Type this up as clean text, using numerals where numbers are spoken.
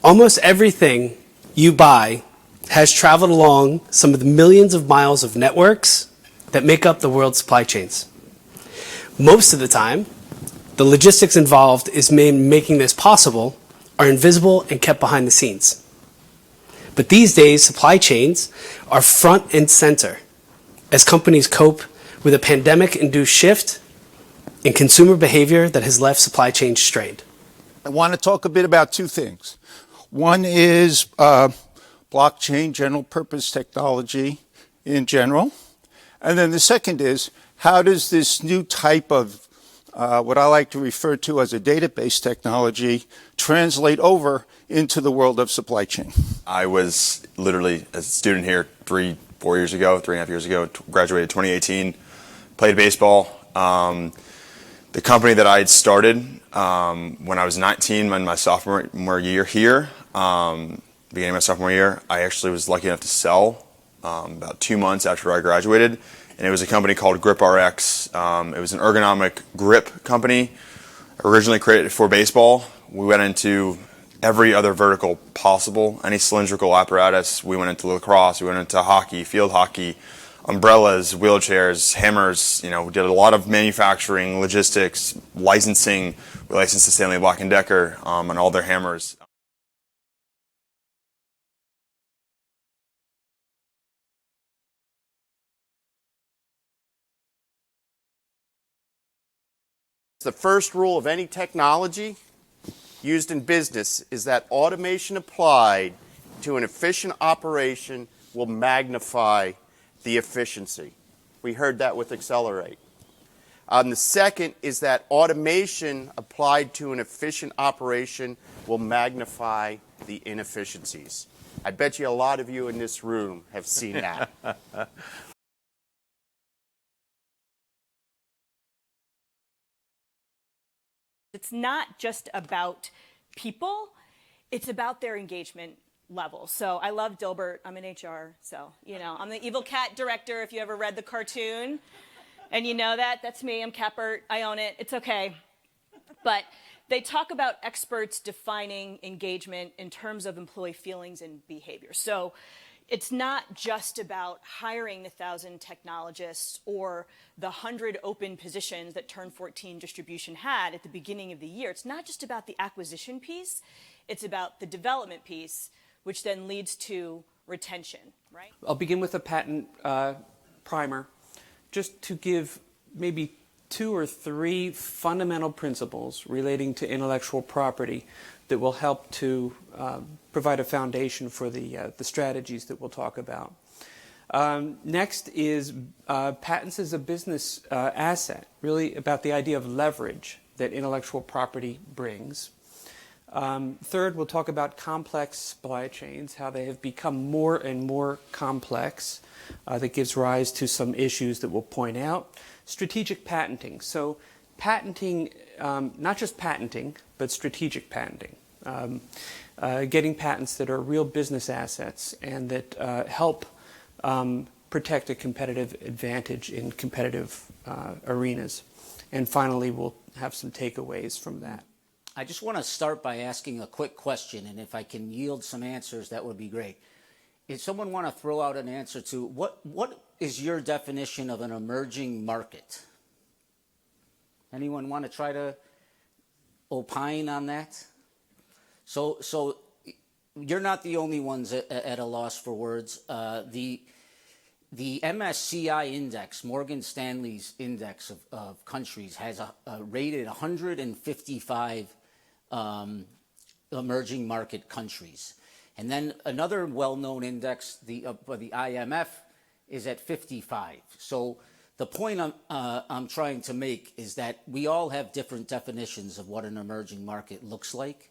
Almost everything you buy has traveled along some of the millions of miles of networks that make up the world's supply chains. Most of the time, the logistics involved in making this possible are invisible and kept behind the scenes. But these days, supply chains are front and center as companies cope with a pandemic-induced shift in consumer behavior that has left supply chains strained. I want to talk a bit about two things. One is blockchain, general purpose technology in general. And then the second is, how does this new type of what I like to refer to as a database technology translate over into the world of supply chain? I was literally a student here 3.5 years ago, graduated 2018, played baseball. The company that I had started when I was 19, in my sophomore year here, beginning of my sophomore year, I actually was lucky enough to sell about 2 months after I graduated. And it was a company called GripRx. It was an ergonomic grip company, originally created for baseball. We went into every other vertical possible, any cylindrical apparatus. We went into lacrosse, we went into hockey, field hockey, umbrellas, wheelchairs, hammers. We did a lot of manufacturing, logistics, licensing. We licensed to Stanley Black & Decker on all their hammers. The first rule of any technology used in business is that automation applied to an efficient operation will magnify the efficiency. We heard that with Accelerate. The second is that automation applied to an efficient operation will magnify the inefficiencies. I bet you a lot of you in this room have seen that. It's not just about people, it's about their engagement level. So I love Dilbert. I'm in HR, so, I'm the evil cat director if you ever read the cartoon. And you know that, that's me, I'm Catbert, I own it, it's okay. But they talk about experts defining engagement in terms of employee feelings and behavior. So it's not just about hiring the 1,000 technologists or the 100 open positions that Turn 14 distribution had at the beginning of the year. It's not just about the acquisition piece, it's about the development piece, which then leads to retention, right? I'll begin with a patent primer, just to give maybe 2 or 3 fundamental principles relating to intellectual property that will help to provide a foundation for the strategies that we'll talk about. Next is patents as a business asset, really about the idea of leverage that intellectual property brings. Third, we'll talk about complex supply chains, how they have become more and more complex. That gives rise to some issues that we'll point out. Strategic patenting. So patenting, not just patenting, but strategic patenting. Getting patents that are real business assets and that help protect a competitive advantage in competitive arenas. And finally, we'll have some takeaways from that. I just want to start by asking a quick question, and if I can yield some answers, that would be great. If someone want to throw out an answer to what is your definition of an emerging market? Anyone want to try to opine on that? So you're not the only ones at a loss for words. The MSCI index, Morgan Stanley's index of countries, has rated 155 emerging market countries. And then another well-known index, the IMF, is at 55. So the point I'm trying to make is that we all have different definitions of what an emerging market looks like.